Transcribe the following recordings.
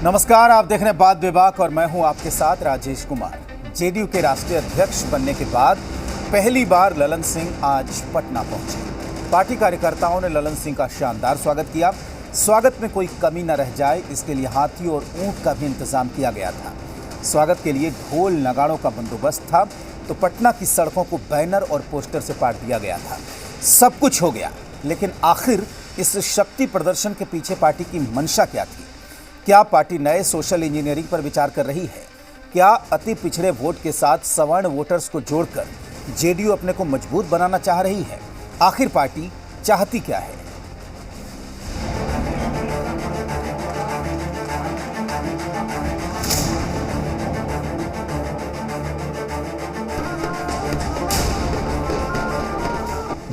नमस्कार, आप देख रहे हैं बात विभाग और मैं हूं आपके साथ राजेश कुमार। जेडीयू के राष्ट्रीय अध्यक्ष बनने के बाद पहली बार ललन सिंह आज पटना पहुंचे। पार्टी कार्यकर्ताओं ने ललन सिंह का शानदार स्वागत किया। स्वागत में कोई कमी न रह जाए, इसके लिए हाथी और ऊंट का भी इंतजाम किया गया था। स्वागत के लिए ढोल नगाड़ों का बंदोबस्त था, तो पटना की सड़कों को बैनर और पोस्टर से पाट दिया गया था। सब कुछ हो गया, लेकिन आखिर इस शक्ति प्रदर्शन के पीछे पार्टी की मंशा क्या थी? क्या पार्टी नए सोशल इंजीनियरिंग पर विचार कर रही है? क्या अति पिछड़े वोट के साथ सवर्ण वोटर्स को जोड़कर जेडीयू अपने को मजबूत बनाना चाह रही है? आखिर पार्टी चाहती क्या है?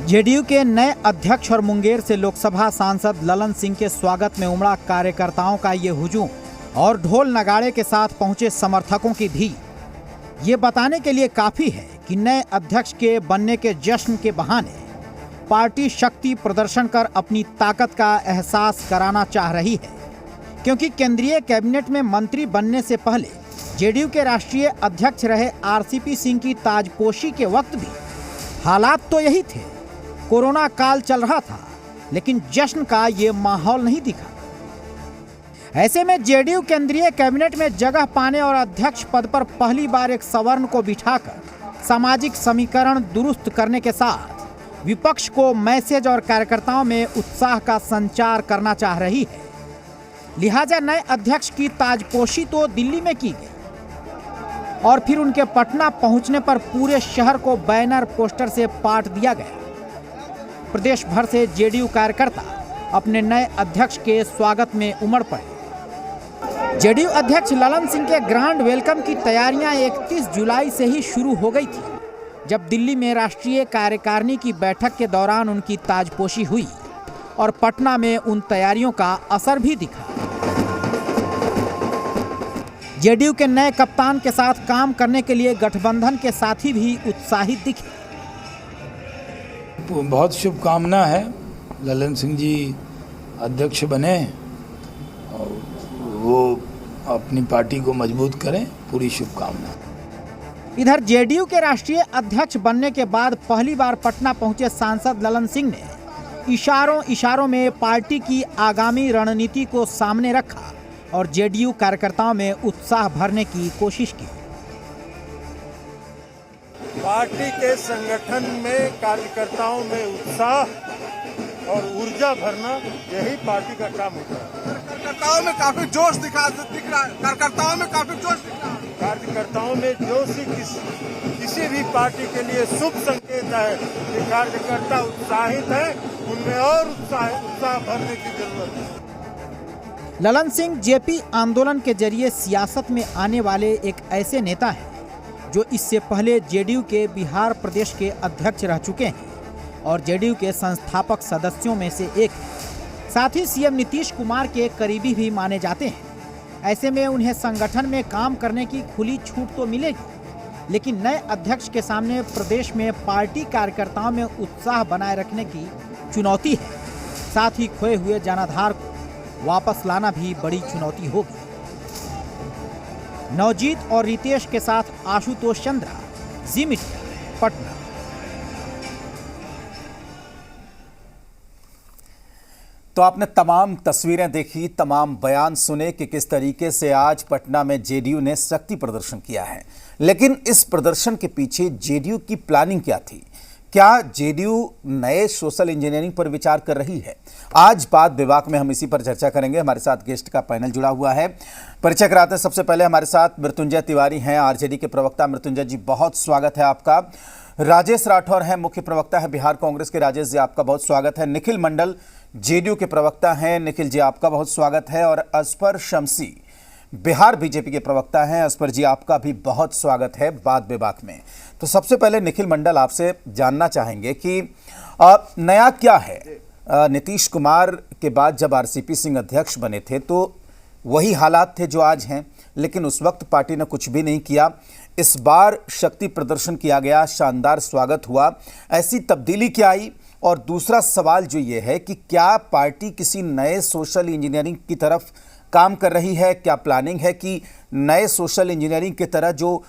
जेडीयू के नए अध्यक्ष और मुंगेर से लोकसभा सांसद ललन सिंह के स्वागत में उमड़ा कार्यकर्ताओं का ये हुजूम और ढोल नगाड़े के साथ पहुंचे समर्थकों की भीड़ ये बताने के लिए काफी है कि नए अध्यक्ष के बनने के जश्न के बहाने पार्टी शक्ति प्रदर्शन कर अपनी ताकत का एहसास कराना चाह रही है। क्योंकि केंद्रीय कैबिनेट में मंत्री बनने से पहले जेडीयू के राष्ट्रीय अध्यक्ष रहे आरसीपी सिंह की ताजपोशी के वक्त भी हालात तो यही थे। कोरोना काल चल रहा था, लेकिन जश्न का ये माहौल नहीं दिखा। ऐसे में जेडीयू केंद्रीय कैबिनेट में जगह पाने और अध्यक्ष पद पर पहली बार एक सवर्ण को बिठाकर सामाजिक समीकरण दुरुस्त करने के साथ विपक्ष को मैसेज और कार्यकर्ताओं में उत्साह का संचार करना चाह रही है। लिहाजा नए अध्यक्ष की ताजपोशी तो दिल्ली में की गई और फिर उनके पटना पहुंचने पर पूरे शहर को बैनर पोस्टर से पाट दिया गया। प्रदेश भर से जेडीयू कार्यकर्ता अपने नए अध्यक्ष के स्वागत में उमड़ पड़े। जेडीयू अध्यक्ष ललन सिंह के ग्रांड वेलकम की तैयारियां 31 जुलाई से ही शुरू हो गई थी, जब दिल्ली में राष्ट्रीय कार्यकारिणी की बैठक के दौरान उनकी ताजपोशी हुई और पटना में उन तैयारियों का असर भी दिखा। जेडीयू के नए कप्तान के साथ काम करने के लिए गठबंधन के साथी भी उत्साहित दिखे। बहुत शुभकामना है, ललन सिंह जी अध्यक्ष बने और वो अपनी पार्टी को मजबूत करें, पूरी शुभकामना। इधर जेडीयू के राष्ट्रीय अध्यक्ष बनने के बाद पहली बार पटना पहुंचे सांसद ललन सिंह ने इशारों में पार्टी की आगामी रणनीति को सामने रखा और जेडीयू कार्यकर्ताओं में उत्साह भरने की कोशिश की। पार्टी के संगठन में कार्यकर्ताओं में उत्साह और ऊर्जा भरना, यही पार्टी का काम होता है। कार्यकर्ताओं में काफी जोश दिख रहा है। कार्यकर्ताओं में काफी जोश दिख रहा है। कार्यकर्ताओं में जोश ही किसी भी पार्टी के लिए शुभ संकेत है कि कार्यकर्ता उत्साहित है, उनमें और उत्साह भरने की जरूरत है। ललन सिंह जेपी आंदोलन के जरिए सियासत में आने वाले एक ऐसे नेता हैं जो इससे पहले जेडीयू के बिहार प्रदेश के अध्यक्ष रह चुके हैं और जेडीयू के संस्थापक सदस्यों में से एक हैं। साथ ही सीएम नीतीश कुमार के करीबी भी माने जाते हैं। ऐसे में उन्हें संगठन में काम करने की खुली छूट तो मिलेगी, लेकिन नए अध्यक्ष के सामने प्रदेश में पार्टी कार्यकर्ताओं में उत्साह बनाए रखने की चुनौती है। साथ ही खोए हुए जनाधार को वापस लाना भी बड़ी चुनौती होगी। नवजीत और रितेश के साथ आशुतोष चंद्रा, जी मीडिया, पटना। तो आपने तमाम तस्वीरें देखी, तमाम बयान सुने कि किस तरीके से आज पटना में जेडीयू ने शक्ति प्रदर्शन किया है। लेकिन इस प्रदर्शन के पीछे जेडीयू की प्लानिंग क्या थी? क्या जेडीयू नए सोशल इंजीनियरिंग पर विचार कर रही है? आज बात विभाग में हम इसी पर चर्चा करेंगे। हमारे साथ गेस्ट का पैनल जुड़ा हुआ है। परिचय कराते हैं। सबसे पहले हमारे साथ मृत्युंजय तिवारी हैं, आरजेडी के प्रवक्ता। मृत्युंजय जी, बहुत स्वागत है आपका। राजेश राठौर हैं, मुख्य प्रवक्ता है बिहार कांग्रेस के। राजेश जी, आपका बहुत स्वागत है। निखिल मंडल जेडीयू के प्रवक्ता हैं। निखिल जी, आपका बहुत स्वागत है। और असफर शमसी बिहार बीजेपी के प्रवक्ता हैं। असफर जी, आपका भी बहुत स्वागत है बात विभाग में। तो सबसे पहले निखिल मंडल, आपसे जानना चाहेंगे कि नया क्या है? नीतीश कुमार के बाद जब आरसीपी सिंह अध्यक्ष बने थे तो वही हालात थे जो आज हैं, लेकिन उस वक्त पार्टी ने कुछ भी नहीं किया। इस बार शक्ति प्रदर्शन किया गया, शानदार स्वागत हुआ। ऐसी तब्दीली क्या आई? और दूसरा सवाल जो ये है कि क्या पार्टी किसी नए सोशल इंजीनियरिंग की तरफ काम कर रही है, क्या प्लानिंग है कि नए सोशल इंजीनियरिंग की तरह जो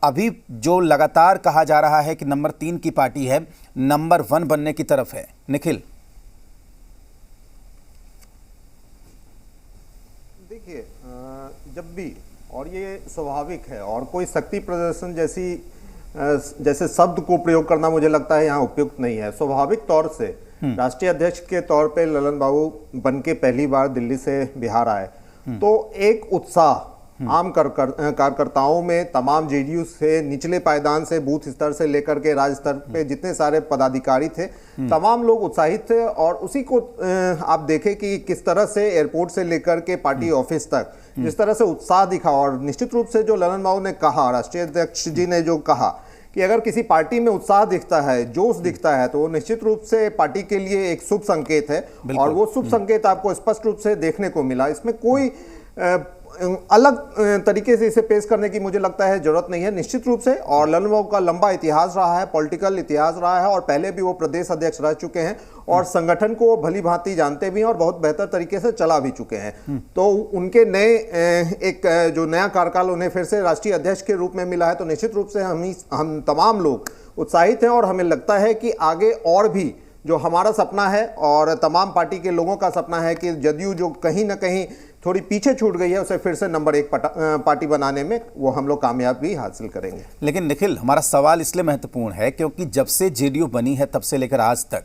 अभी जो लगातार कहा जा रहा है कि नंबर 3 की पार्टी है, नंबर 1 बनने की तरफ है? निखिल, देखिए, जब भी, और ये स्वाभाविक है, और कोई शक्ति प्रदर्शन जैसे शब्द को प्रयोग करना मुझे लगता है यहाँ उपयुक्त नहीं है। स्वाभाविक तौर से राष्ट्रीय अध्यक्ष के तौर पे ललन बाबू बन के पहली बार दिल्ली से बिहार आए, तो एक उत्साह आम कार्यकर्ताओं में, तमाम जेडीयू से निचले पायदान से, बूथ स्तर से लेकर के राज्य स्तर पे जितने सारे पदाधिकारी थे, तमाम लोग उत्साहित थे। और उसी को आप देखें कि किस तरह से एयरपोर्ट से लेकर के पार्टी ऑफिस तक जिस तरह से उत्साह दिखा। और निश्चित रूप से जो ललन बाबू ने कहा, राष्ट्रीय अध्यक्ष जी ने जो कहा कि अगर किसी पार्टी में उत्साह दिखता है, जोश दिखता है, तो वो निश्चित रूप से पार्टी के लिए एक शुभ संकेत है। और वो शुभ संकेत आपको स्पष्ट रूप से देखने को मिला। इसमें कोई अलग तरीके से इसे पेश करने की मुझे लगता है जरूरत नहीं है, निश्चित रूप से। और ललन बाबू का लंबा इतिहास रहा है, पॉलिटिकल इतिहास रहा है, और पहले भी वो प्रदेश अध्यक्ष रह चुके हैं और संगठन को भली भांति जानते भी हैं और बहुत बेहतर तरीके से चला भी चुके हैं। तो उनके नए एक जो नया कार्यकाल उन्हें फिर से राष्ट्रीय अध्यक्ष के रूप में मिला है, तो निश्चित रूप से हम तमाम लोग उत्साहित हैं। और हमें लगता है कि आगे और भी जो हमारा सपना है और तमाम पार्टी के लोगों का सपना है कि जदयू जो कहीं ना कहीं थोड़ी पीछे छूट गई है, उसे फिर से नंबर 1 पार्टी बनाने में वो हम लोग कामयाबी हासिल करेंगे। लेकिन निखिल, हमारा सवाल इसलिए महत्वपूर्ण है क्योंकि जब से जेडीयू बनी है तब से लेकर आज तक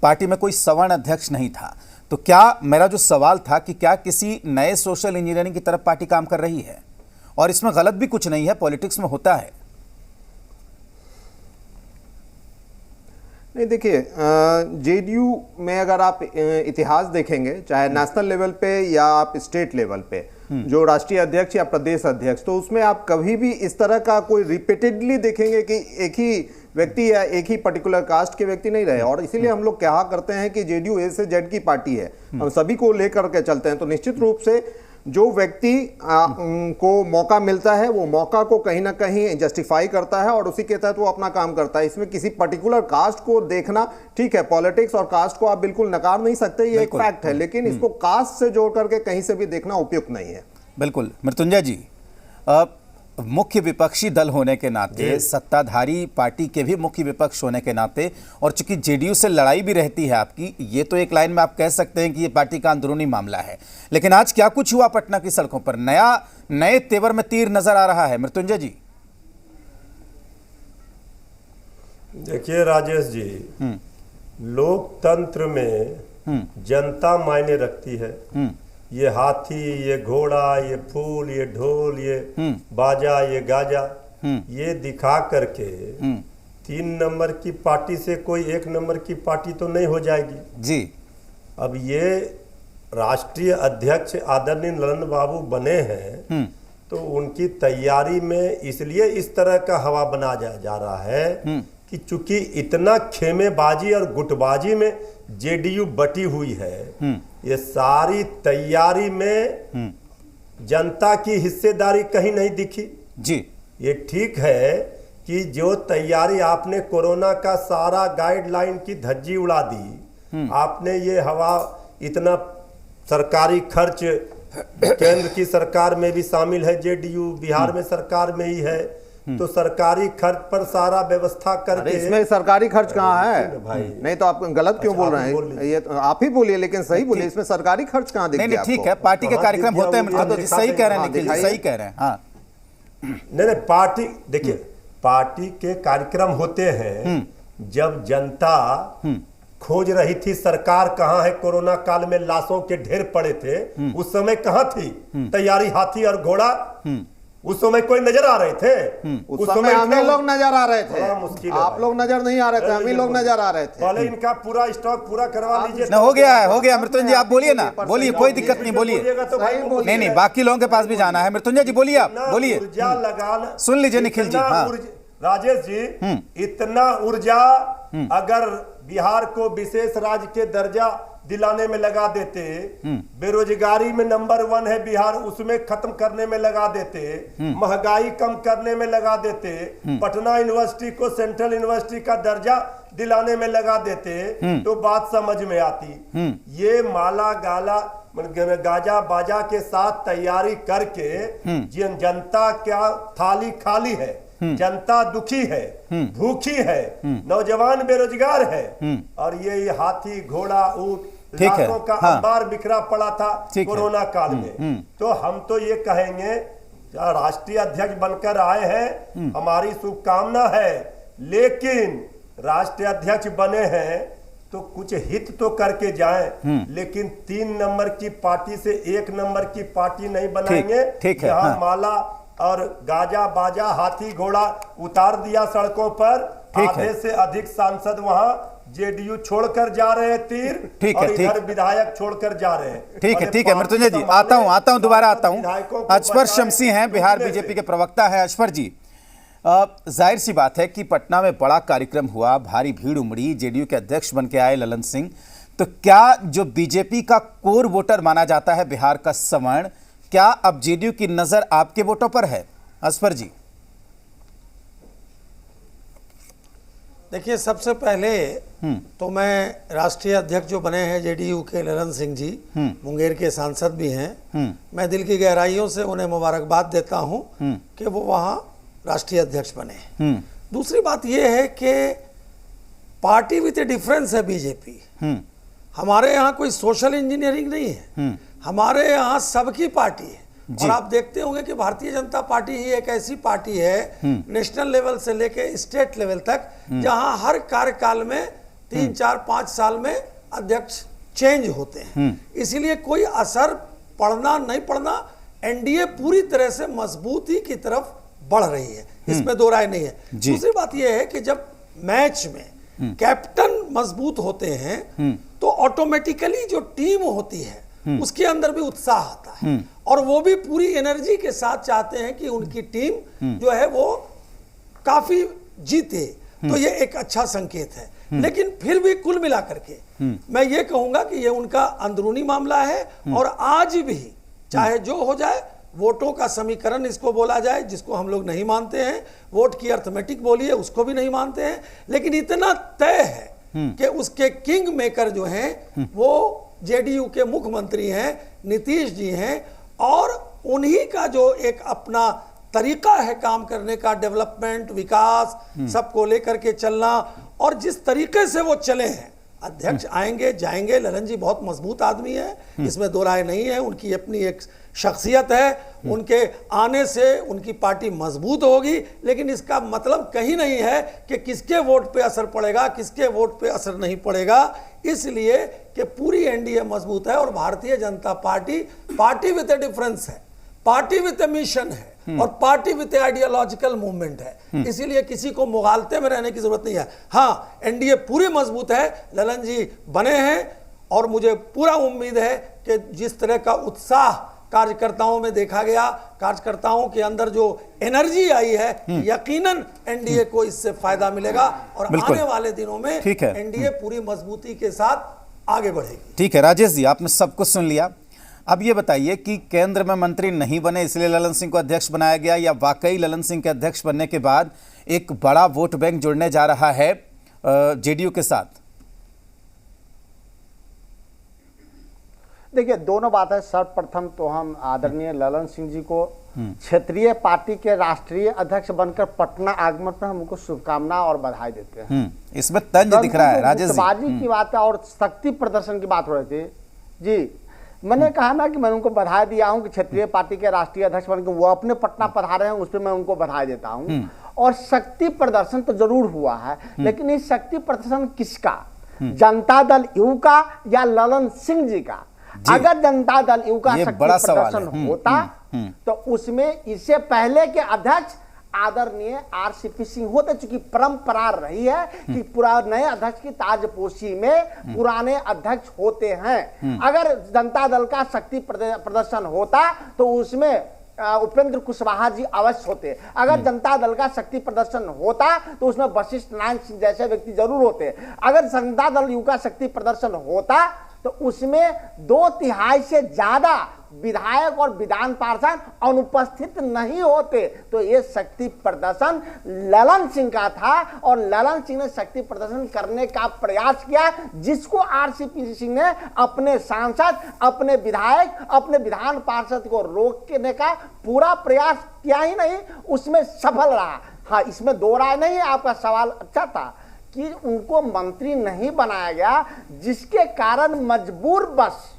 पार्टी में कोई सवर्ण अध्यक्ष नहीं था। तो क्या, मेरा जो सवाल था कि क्या किसी नए सोशल इंजीनियरिंग की तरफ पार्टी काम कर रही है? और इसमें गलत भी कुछ नहीं है, पॉलिटिक्स में होता है। नहीं, देखिए, जेडीयू में अगर आप इतिहास देखेंगे, चाहे नेशनल लेवल पे या आप स्टेट लेवल पे, जो राष्ट्रीय अध्यक्ष या प्रदेश अध्यक्ष, तो उसमें आप कभी भी इस तरह का कोई रिपीटेडली देखेंगे कि एक ही व्यक्ति या एक ही पर्टिकुलर कास्ट के व्यक्ति नहीं रहे। और इसीलिए हम लोग क्या करते हैं कि जेडीयू ए से जेड की पार्टी है, हम सभी को लेकर के चलते हैं। तो निश्चित रूप से जो व्यक्ति को मौका मिलता है, वो मौका को कहीं ना कहीं जस्टिफाई करता है और उसी के तहत वो अपना काम करता है। इसमें किसी पर्टिकुलर कास्ट को देखना, ठीक है, पॉलिटिक्स और कास्ट को आप बिल्कुल नकार नहीं सकते, ये एक फैक्ट है, लेकिन इसको कास्ट से जोड़ करके कहीं से भी देखना उपयुक्त नहीं है। बिल्कुल। मृत्युंजय जी, मुख्य विपक्षी दल होने के नाते, सत्ताधारी पार्टी के भी मुख्य विपक्ष होने के नाते, और चूंकि जेडीयू से लड़ाई भी रहती है आपकी, ये तो एक लाइन में आप कह सकते हैं कि ये पार्टी का अंदरूनी मामला है। लेकिन आज क्या कुछ हुआ पटना की सड़कों पर? नए तेवर में तीर नजर आ रहा है मृत्युंजय जी। देखिए राजेश जी, लोकतंत्र में जनता मायने रखती है। ये हाथी, ये घोड़ा, ये फूल, ये ढोल, ये बाजा, ये गाजा, ये दिखा करके 3 नंबर की पार्टी से कोई 1 नंबर की पार्टी तो नहीं हो जाएगी जी। अब ये राष्ट्रीय अध्यक्ष आदरणीय ललन बाबू बने हैं, तो उनकी तैयारी में इसलिए इस तरह का हवा बना जा रहा है कि चूंकि इतना खेमेबाजी और गुटबाजी में जेडीयू बटी हुई है, ये सारी तैयारी में जनता की हिस्सेदारी कहीं नहीं दिखी जी। ये ठीक है कि जो तैयारी आपने कोरोना का सारा गाइडलाइन की धज्जी उड़ा दी, आपने ये हवा, इतना सरकारी खर्च, केंद्र की सरकार में भी शामिल है जेडीयू, बिहार में सरकार में ही है, तो सरकारी खर्च पर सारा व्यवस्था करके। इसमें सरकारी खर्च कहाँ है भाई? नहीं तो आप गलत क्यों बोल रहे हैं? ये तो आप ही बोलिए, लेकिन सही बोलिए, इसमें सरकारी खर्च कहाँ दिख गया? ठीक है, पार्टी के कार्यक्रम होते हैं, सही कह रहे हैं निखिल जी, सही कह रहे हैं। हाँ, नहीं, पार्टी, देखिए, पार्टी के कार्यक्रम होते हैं जब जनता खोज रही थी सरकार कहाँ है, कोरोना काल में लाशों के ढेर पड़े थे, उस समय कहाँ थी तैयारी? हाथी और घोड़ा उस समय कोई नजर आ रहे थे? उस समय हमें लोग नजर आ रहे थे, मुश्किल, आप लोग नजर नहीं आ रहे थे, हम ही लोग नजर आ रहे थे। पहले इनका पूरा स्टॉक पूरा करवा लीजिए। हो गया मृत्युंजय जी, आप बोलिए ना, बोलिए, कोई दिक्कत नहीं, बोलिए। नहीं, बाकी लोगों के पास भी जाना है। मृत्युंजय जी बोलिए, आप बोलिए, ऊर्जा लगाना, सुन लीजिए निखिल जी। हाँ, राजेश जी, इतना ऊर्जा अगर बिहार को विशेष राज्य के दर्जा दिलाने में लगा देते, बेरोजगारी में नंबर 1 है बिहार, उसमें खत्म करने में लगा देते, महंगाई कम करने में लगा देते, पटना यूनिवर्सिटी को सेंट्रल यूनिवर्सिटी का दर्जा दिलाने में लगा देते, तो बात समझ में आती। ये माला गाला, मतलब गाजा बाजा के साथ तैयारी करके जनता क्या थाली खाली है, जनता दुखी है, भूखी है, नौजवान बेरोजगार है, और ये हाथी घोड़ा ऊंट लाखों का अंबार बिखरा पड़ा था कोरोना काल में। तो हम तो ये कहेंगे, राष्ट्रीय अध्यक्ष बनकर आए हैं, हमारी शुभकामना है, लेकिन राष्ट्रीय अध्यक्ष बने हैं तो कुछ हित तो करके जाएं, लेकिन 3 नंबर की पार्टी से 1 नंबर की पार्टी नहीं बनाएंगे। ठीक है, जहां माला और गाजा बाजा हाथी घोड़ा उतार दिया सड़कों पर, आधे से अधिक सांसद वहां जेडीयू छोड़कर जा रहे हैं तीर, और इधर विधायक छोड़कर जा रहे हैं। ठीक है मृत्युंजय जी, आता हूं दोबारा आता हूं। अजफर शमसी हैं, बिहार बीजेपी के प्रवक्ता है। अजफर जी, जाहिर सी बात है कि पटना में बड़ा कार्यक्रम हुआ, भारी भीड़ उमड़ी, जेडीयू के अध्यक्ष बन के आए ललन सिंह, तो क्या जो बीजेपी का कोर वोटर माना जाता है बिहार का सवर्ण, क्या अब जेडीयू की नजर आपके वोटों पर है? अजफर जी, देखिए, सबसे पहले तो मैं राष्ट्रीय अध्यक्ष जो बने हैं जेडीयू के ललन सिंह जी, मुंगेर के सांसद भी हैं, मैं दिल की गहराइयों से उन्हें मुबारकबाद देता हूं कि वो वहां राष्ट्रीय अध्यक्ष बने। दूसरी बात यह है कि पार्टी विथ ए डिफरेंस है बीजेपी। हमारे यहाँ कोई सोशल इंजीनियरिंग नहीं है, हमारे यहाँ सबकी पार्टी है। और आप देखते होंगे कि भारतीय जनता पार्टी ही एक ऐसी पार्टी है नेशनल लेवल से लेके स्टेट लेवल तक, जहां हर कार्यकाल में 3, 4, 5 साल में अध्यक्ष चेंज होते हैं। इसीलिए कोई असर पड़ना नहीं पड़ना, एनडीए पूरी तरह से मजबूती की तरफ बढ़ रही है, इसमें दो राय नहीं है। दूसरी बात यह है कि जब मैच में कैप्टन मजबूत होते हैं तो ऑटोमेटिकली जो टीम होती है उसके अंदर भी उत्साह आता है, और वो भी पूरी एनर्जी के साथ चाहते हैं कि उनकी टीम जो है वो काफी जीते। तो ये एक अच्छा संकेत है। लेकिन फिर भी कुल मिला करके मैं ये कहूंगा कि ये उनका अंदरूनी मामला है, और आज भी चाहे जो हो जाए, वोटों का समीकरण इसको बोला जाए जिसको हम लोग नहीं मानते हैं, वोट की अर्थमेटिक बोलिए उसको भी नहीं मानते हैं, लेकिन इतना तय है कि उसके किंग मेकर जो हैं वो जेडीयू के मुख्यमंत्री हैं, नीतीश जी हैं, और उन्हीं का जो एक अपना तरीका है काम करने का, डेवलपमेंट, विकास, सबको लेकर के चलना, और जिस तरीके से वो चले हैं, अध्यक्ष आएंगे जाएंगे, ललन जी बहुत मजबूत आदमी है, इसमें दो राय नहीं है, उनकी अपनी एक शख्सियत है, उनके आने से उनकी पार्टी मजबूत होगी, लेकिन इसका मतलब कहीं नहीं है कि किसके वोट पे असर पड़ेगा, किसके वोट पे असर नहीं पड़ेगा, इसलिए कि पूरी एनडीए मजबूत है, और Bharatiya Janata party with A difference है, पार्टी विद ए मिशन है, और party with A ideological movement है। इसीलिए किसी को मुगालते में रहने की जरूरत नहीं है। हाँ, एनडीए पूरी मजबूत है, ललन जी बने हैं, और मुझे पूरा उम्मीद है कि जिस तरह का उत्साह कार्यकर्ताओं में देखा गया, कार्यकर्ताओं के अंदर जो एनर्जी आई है, यकीनन एनडीए को इससे फायदा मिलेगा, और आने वाले दिनों में एनडीए पूरी मजबूती के साथ आगे बढ़ेगी। ठीक है राजेश जी, आपने सब कुछ सुन लिया। अब ये बताइए कि केंद्र में मंत्री नहीं बने इसलिए ललन सिंह को अध्यक्ष बनाया गया, या वाकई ललन सिंह के अध्यक्ष बनने के बाद एक बड़ा वोट बैंक जुड़ने जा रहा है जेडीयू के साथ? देखिए, दोनों बात है। सर्वप्रथम तो हम आदरणीय ललन सिंह जी को क्षेत्रीय पार्टी के राष्ट्रीय अध्यक्ष बनकर पटना आगमन पर हम उनको शुभकामना और बधाई देते हैं। इसमें तंज दिख रहा है राजेश जी। की बात है और शक्ति प्रदर्शन की बात हो रही थी जी। मैंने कहा ना कि मैं उनको बधाई दिया हूं कि क्षेत्रीय पार्टी के राष्ट्रीय अध्यक्ष बनकर वो अपने पटना पधारे हैं, उस पर मैं उनको बधाई देता हूं। और शक्ति प्रदर्शन तो जरूर हुआ है, लेकिन इस शक्ति प्रदर्शन किसका? जनता दल यू का या ललन सिंह जी का? अगर जनता दल यू का शक्ति प्रदर्शन होता तो उसमें इससे पहले के अध्यक्ष आदरणीय आरसीपी सिंह होते, चूंकि परंपरा रही है कि पुराने अध्यक्ष की ताजपोशी में पुराने अध्यक्ष होते हैं। अगर जनता दल का शक्ति प्रदर्शन होता तो उसमें उपेंद्र कुशवाहा जी अवश्य होते। अगर जनता दल का शक्ति प्रदर्शन होता तो उसमें वशिष्ठ नारायण सिंह जैसे व्यक्ति जरूर होते। अगर जनता दल यू का शक्ति प्रदर्शन होता तो उसमें 2/3 से ज्यादा विधायक और विधान पार्षद अनुपस्थित नहीं होते। तो ये शक्ति प्रदर्शन ललन सिंह का था और ललन सिंह ने शक्ति प्रदर्शन करने का प्रयास किया, जिसको आरसीपी सिंह ने अपने सांसद, अपने विधायक, अपने विधान पार्षद को रोकने का पूरा प्रयास किया ही नहीं, उसमें सफल रहा। हाँ, इसमें दो राय नहीं है, आपका सवाल अच्छा था कि उनको मंत्री नहीं बनाया गया, जिसके कारण मजबूर बस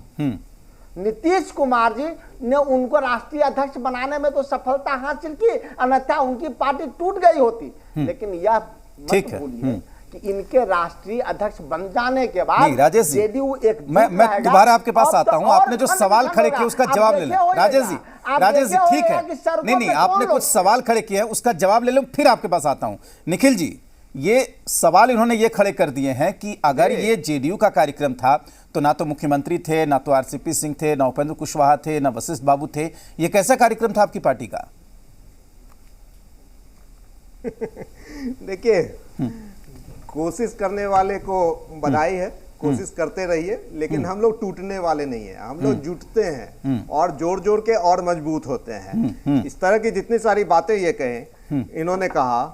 नीतीश कुमार जी ने उनको राष्ट्रीय अध्यक्ष बनाने में तो सफलता हासिल की, अन्यथा उनकी पार्टी टूट गई होती। लेकिन यह मत भूलिए कि इनके राष्ट्रीय अध्यक्ष बन जाने के बाद जेडीयू एक मैं दोबारा आपके पास आता हूं। आपने जो सवाल खड़े किए उसका जवाब ले लें राजेश जी, ठीक है। नहीं, आपने कुछ सवाल खड़े किए हैं, उसका जवाब ले लो, फिर आपके पास आता हूं। निखिल जी, ये सवाल इन्होंने ये खड़े कर दिए हैं कि अगर ये जेडीयू का कार्यक्रम था तो ना तो मुख्यमंत्री थे, ना तो आरसीपी सिंह थे, ना उपेंद्र कुशवाहा थे, ना वशिष्ठ बाबू थे। ये कैसा कार्यक्रम था आपकी पार्टी का? देखिए, कोशिश करने वाले को बधाई है, कोशिश करते रहिए, लेकिन हम लोग टूटने वाले नहीं है, हम लोग जुटते हैं और जोड़ जोड़ के और मजबूत होते हैं। इस तरह की जितनी सारी बातें ये कहें इन्होंने कहा,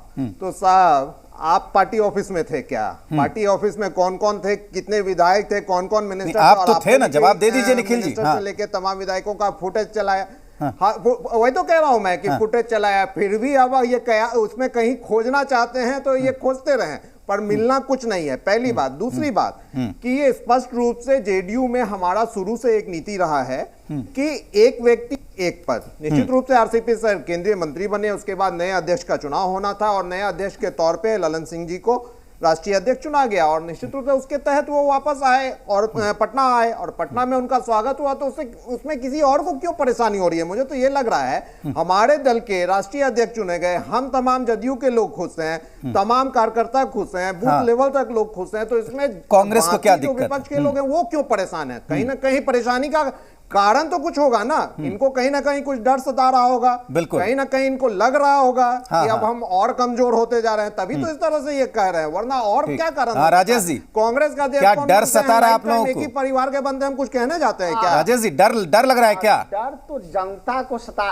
तो साहब आप पार्टी ऑफिस में थे क्या? पार्टी ऑफिस में कौन कौन थे, कितने विधायक थे, कौन कौन मिनिस्टर? आप तो थे ना, जवाब दे दीजिए निखिल जी। हाँ। से लेके तमाम विधायकों का फुटेज चलाया। हाँ, वही तो कह रहा हूं मैं कि फुटेज चलाया, फिर भी अब ये उसमें कहीं खोजना चाहते हैं तो ये खोजते रहें, पर मिलना कुछ नहीं है। पहली बात। दूसरी बात कि ये स्पष्ट रूप से जेडीयू में हमारा शुरू से एक नीति रहा है कि एक व्यक्ति एक पद। निश्चित रूप से आरसीपी सर केंद्रीय मंत्री बने, उसके बाद नए अध्यक्ष का चुनाव होना था और नए अध्यक्ष के तौर पे ललन सिंह जी को राष्ट्रीय अध्यक्ष चुना गया और निश्चित रूप से उसके तहत वो वापस आए और पटना आए और पटना में उनका स्वागत हुआ। तो उसमें किसी और को क्यों परेशानी हो रही है? मुझे तो ये लग रहा है हमारे दल के राष्ट्रीय अध्यक्ष चुने गए, हम तमाम जदयू के लोग खुश हैं, तमाम कार्यकर्ता खुश हैं, बूथ लेवल तक लोग खुश हैं। तो इसमें कांग्रेस को क्या दिक्कत? विपक्ष के लोग हैं वो क्यों परेशान है? कहीं ना कहीं परेशानी का कारण तो कुछ होगा ना, इनको कहीं ना कहीं कुछ डर सता रहा होगा, कहीं ना कहीं इनको लग रहा होगा कि अब हम और कमजोर होते जा रहे हैं, तभी तो इस तरह से ये कह रहे हैं, वरना और क्या कारण? राजेश जी, कांग्रेस का क्या डर सता रहा है आप लोगों को? एक ही परिवार के बंदे हम कुछ कहने जाते हैं क्या? राजेश जी, डर लग रहा है क्या? डर तो जनता को सता,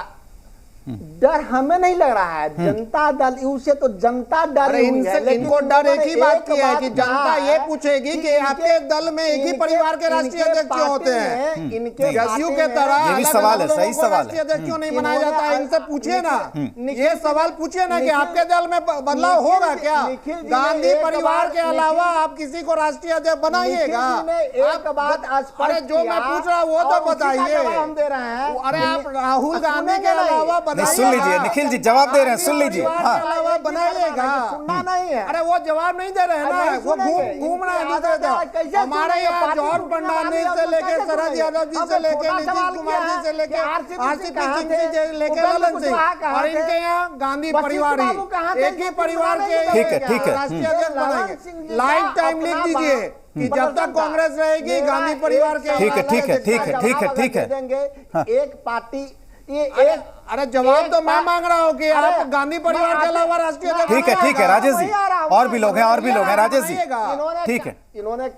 डर हमें नहीं लग रहा है, जनता दल यू से तो जनता डर इनको डर एक ही बात की है कि जनता ये पूछेगी कि आपके दल में एक ही परिवार के राष्ट्रीय अध्यक्ष क्यों होते हैं? जदयू के तरह ये भी सवाल है, सही सवाल है। राष्ट्रीय अध्यक्ष क्यों नहीं बनाया जाता है? इनसे पूछिए ना, ये सवाल पूछिए ना कि आपके दल में बदलाव होगा क्या? गांधी परिवार के अलावा आप किसी को राष्ट्रीय अध्यक्ष बनाइएगा? अरे जो मैं पूछ रहा हूँ वो तो बताइए। हम दे रहे हैं, अरे आप राहुल गांधी के अलावा सुन लीजिए निखिल जी, जवाब दे रहे हैं, सुन लीजिए। हाँ, बनाइएगा, सुनना नहीं है। अरे वो जवाब नहीं दे रहे हैं ना, वो घूम रहे हैं। हमारे यहाँ जॉर्ज फर्नांडिस से लेके शरद यादव जी से लेके नीतीश कुमार जी से लेके आरसीपी सिंह जी से लेके ललन सिंह, और इनके यहाँ गांधी परिवार ही, एक ही परिवार के राष्ट्रीय अध्यक्ष बनाएंगे। लाइफ टाइम लिख दीजिए कि जब तक कांग्रेस रहेगी गांधी परिवार के। ठीक है। एक पार्टी अरे जवाब तो मैं मांग रहा हूँ कि आप गांधी परिवार के अलावा राष्ट्रीय अध्यक्ष। ठीक है राजेश जी, और भी लोग हैं राजेश जी, ठीक है। इन्होंने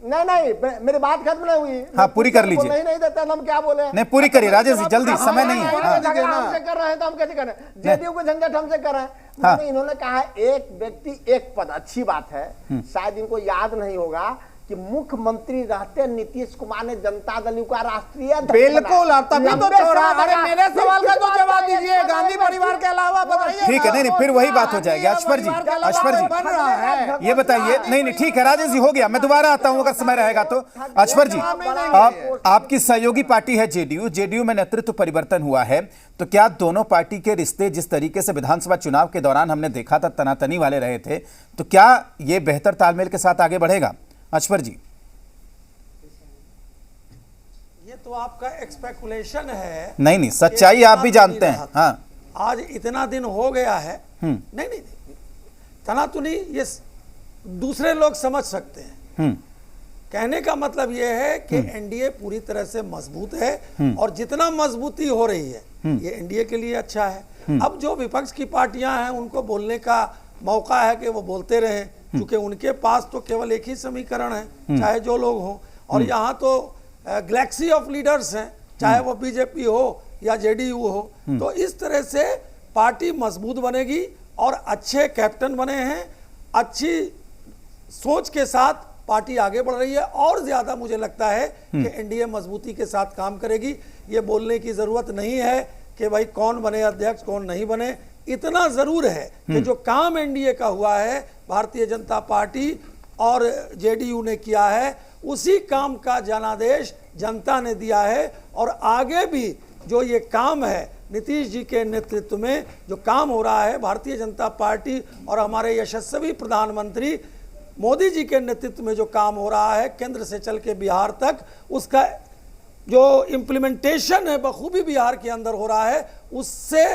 नहीं, मेरी बात खत्म नहीं हुई। हाँ, पूरी कर लीजिए। नहीं देते हम क्या बोले? नहीं, पूरी करिए राजेश जी, जल्दी, समय नहीं है। हमसे कर रहे हैं तो हम कैसे कर रहे हैं? जेडीयू को झंझट हमसे कर रहे हैं। इन्होंने कहा एक व्यक्ति एक पद, अच्छी बात है। शायद इनको याद नहीं होगा कि मुख्यमंत्री रहते नीतीश कुमार ने जनता दल का राष्ट्रीय बिल्कुल, तभी तो अरे मेरे सवाल का तो जवाब दीजिए, गांधी परिवार के अलावा बताइए। ठीक है, नहीं फिर वही बात हो जाएगी। अश्वर जी ये बताइए। नहीं ठीक है राजेश जी, हो गया, मैं दोबारा आता हूं अगर समय रहेगा तो। अश्वर जी, आपकी सहयोगी पार्टी है जेडीयू में नेतृत्व परिवर्तन हुआ है, तो क्या दोनों पार्टी के रिश्ते जिस तरीके से विधानसभा चुनाव के दौरान हमने देखा था तनातनी वाले रहे थे, तो क्या ये बेहतर तालमेल के साथ आगे बढ़ेगा? अश्वर जी, ये तो आपका एक्सपेकुलेशन है। नहीं सच्चाई आप भी जानते हैं। हाँ, आज इतना दिन हो गया है। नहीं तनातुनी ये दूसरे लोग समझ सकते हैं। कहने का मतलब ये है कि एनडीए पूरी तरह से मजबूत है और जितना मजबूती हो रही है ये एनडीए के लिए अच्छा है। अब जो विपक्ष की पार्टियां हैं उनको बोलने का मौका है कि वो बोलते रहे, क्योंकि उनके पास तो केवल एक ही समीकरण है, चाहे जो लोग हों। और यहाँ तो गैलेक्सी ऑफ लीडर्स हैं, चाहे वो बीजेपी हो या जेडीयू हो। तो इस तरह से पार्टी मजबूत बनेगी और अच्छे कैप्टन बने हैं, अच्छी सोच के साथ पार्टी आगे बढ़ रही है और ज्यादा मुझे लगता है कि एनडीए मजबूती के साथ काम करेगी। ये बोलने की जरूरत नहीं है कि भाई कौन बने अध्यक्ष कौन नहीं बने। इतना जरूर है कि जो काम एनडीए का हुआ है, भारतीय जनता पार्टी और जेडीयू ने किया है, उसी काम का जनादेश जनता ने दिया है। और आगे भी जो ये काम है नीतीश जी के नेतृत्व में जो काम हो रहा है, भारतीय जनता पार्टी और हमारे यशस्वी प्रधानमंत्री मोदी जी के नेतृत्व में जो काम हो रहा है केंद्र से चल के बिहार तक, उसका जो इम्प्लीमेंटेशन है बखूबी बिहार के अंदर हो रहा है, उससे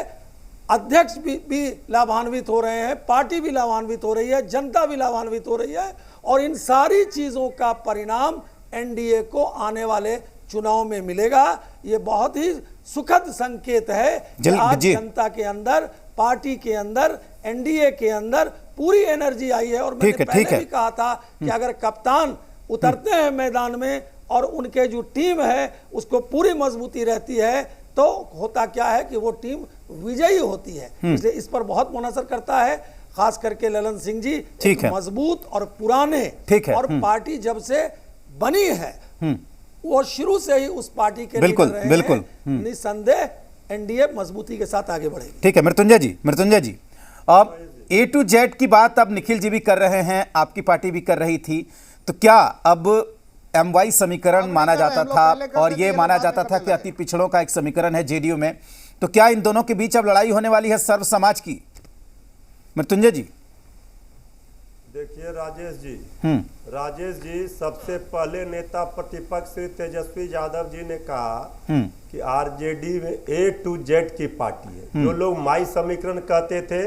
अध्यक्ष भी लाभान्वित हो रहे हैं, पार्टी भी लाभान्वित हो रही है, जनता भी लाभान्वित हो रही है। और इन सारी चीज़ों का परिणाम एनडीए को आने वाले चुनाव में मिलेगा। ये बहुत ही सुखद संकेत है कि आज जनता के अंदर, पार्टी के अंदर, एनडीए के अंदर पूरी एनर्जी आई है। और मैंने पहले भी कहा था कि अगर कप्तान उतरते हैं मैदान में और उनके जो टीम है उसको पूरी मजबूती रहती है, तो होता क्या है कि वो टीम विजयी होती है। इसलिए इस पर बहुत मुनसर करता है, खास करके ललन सिंह जी मजबूत और पुराने, और पार्टी जब से बनी है वो शुरू से ही उस पार्टी के बिल्कुल निसंदेह एनडीए मजबूती के साथ आगे बढ़ेगी। ठीक है मृत्युंजय जी, अब A to Z की बात अब निखिल जी भी कर रहे हैं, आपकी पार्टी भी कर रही थी, तो क्या अब MY समीकरण माना जाता था और ये माना जाता था कि अति पिछड़ों का एक समीकरण है जेडीयू में, तो क्या इन दोनों के बीच अब लड़ाई होने वाली है सर्व समाज की? मृत्युंजय जी देखिए राजेश जी सबसे पहले नेता प्रतिपक्ष श्री तेजस्वी यादव जी ने कहा कि आरजेडी में A to Z की पार्टी है। जो लोग माई समीकरण कहते थे,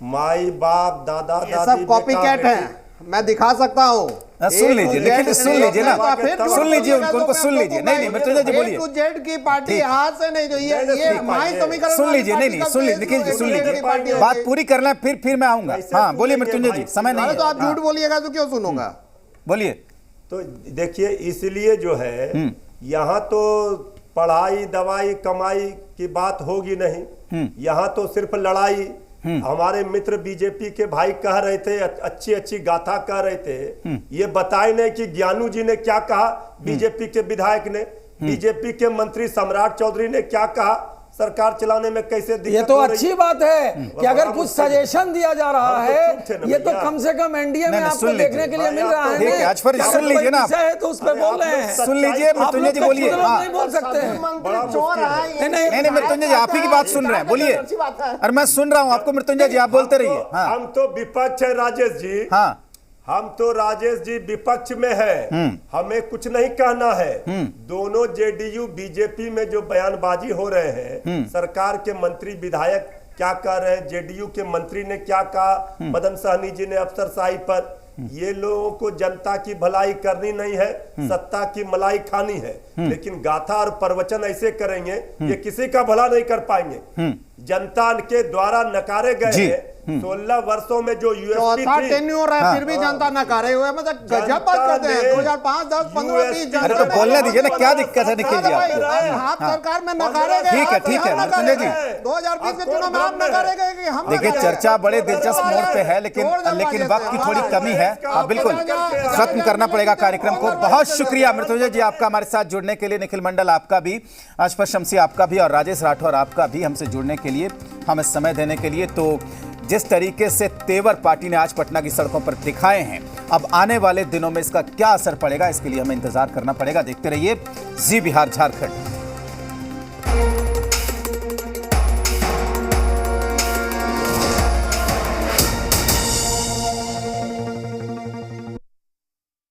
माई बाप दादा दादी सब कॉपी कैट है, मैं दिखा सकता हूँ। सुन लीजिए निखिल, सुन लीजिए ना, सुन लीजिए उनको सुन लीजिए। नहीं मृत्युंजय जी बोलिए। A to Z की पार्टी हाथ से नहीं, जो ये माई समीकरण सुन लीजिए। नहीं सुन लीजिए निखिल जी, सुन लीजिए, बात पूरी करना है, फिर मैं आऊंगा। हाँ बोलिए मृत्युंजय जी, समय नहीं है। तो आप झूठ बोलिएगा तो क्यों सुनूंगा? बोलिए। तो देखिए इसलिए जो है यहाँ तो पढ़ाई दवाई कमाई की बात होगी नहीं, यहाँ तो सिर्फ लड़ाई। हमारे मित्र बीजेपी के भाई कह रहे थे, अच्छी गाथा कह रहे थे, ये बताए नहीं कि ज्ञानू जी ने क्या कहा, बीजेपी के विधायक ने, बीजेपी के मंत्री सम्राट चौधरी ने क्या कहा, सरकार चलाने में कैसे दिक्कत। ये तो अच्छी बात है कि अगर कुछ सजेशन दिया जा रहा है, ये तो कम से कम एनडीए में आपको देखने के लिए मिल रहा है। आज पर सुन लीजिए ना, तो उस पर बोल रहे हैं, सुन लीजिए मृत्युंजय जी बोलिए। नहीं बोल सकते हैं, नहीं मृत्युंजय जी आप ही की बात सुन रहे हैं, बोलिए। अरे मैं सुन रहा हूँ आपको मृत्युंजय जी, आप बोलते रहिए। हम तो विपक्ष है राजेश जी, हाँ हम तो राजेश जी विपक्ष में है, हमें कुछ नहीं कहना है। दोनों जेडीयू बीजेपी में जो बयानबाजी हो रहे हैं, सरकार के मंत्री विधायक क्या कह रहे हैं, जेडीयू के मंत्री ने क्या कहा, मदन सहनी जी ने अफसरशाही पर, ये लोगों को जनता की भलाई करनी नहीं है, सत्ता की मलाई खानी है। लेकिन गाथा और प्रवचन ऐसे करेंगे ये किसी का भला नहीं कर पाएंगे। जनता के द्वारा नकारे गए हैं 16 वर्षों में जो यूएसपी थी, टेन्योर है, फिर भी जनता नकारे हुए, मतलब गजब बात करते हैं। 2005, 10, 15, 20 अरे तो बोलने दीजिए ना, क्या दिक्कत है निखिल जी आपको? आप सरकार में नकारे गए। ठीक है मृत्युंजय जी, 2020 के चुनाव में आप नकारे गए कि हम? देखिए चर्चा बड़े दिलचस्प मोड़ पे है, लेकिन वक्त की थोड़ी कमी है। बिल्कुल खत्म करना पड़ेगा कार्यक्रम को। बहुत शुक्रिया मृत्युंजय जी आपका हमारे साथ जुड़ने के लिए, निखिल मंडल आपका भी, अशफाक शम्सी आपका भी, और राजेश राठौर आपका भी हमसे जुड़ने के लिए, हमें समय देने के लिए। तो जिस तरीके से तेवर पार्टी ने आज पटना की सड़कों पर दिखाए हैं, अब आने वाले दिनों में इसका क्या असर पड़ेगा, इसके लिए हमें इंतजार करना पड़ेगा। देखते रहिए जी बिहार झारखंड।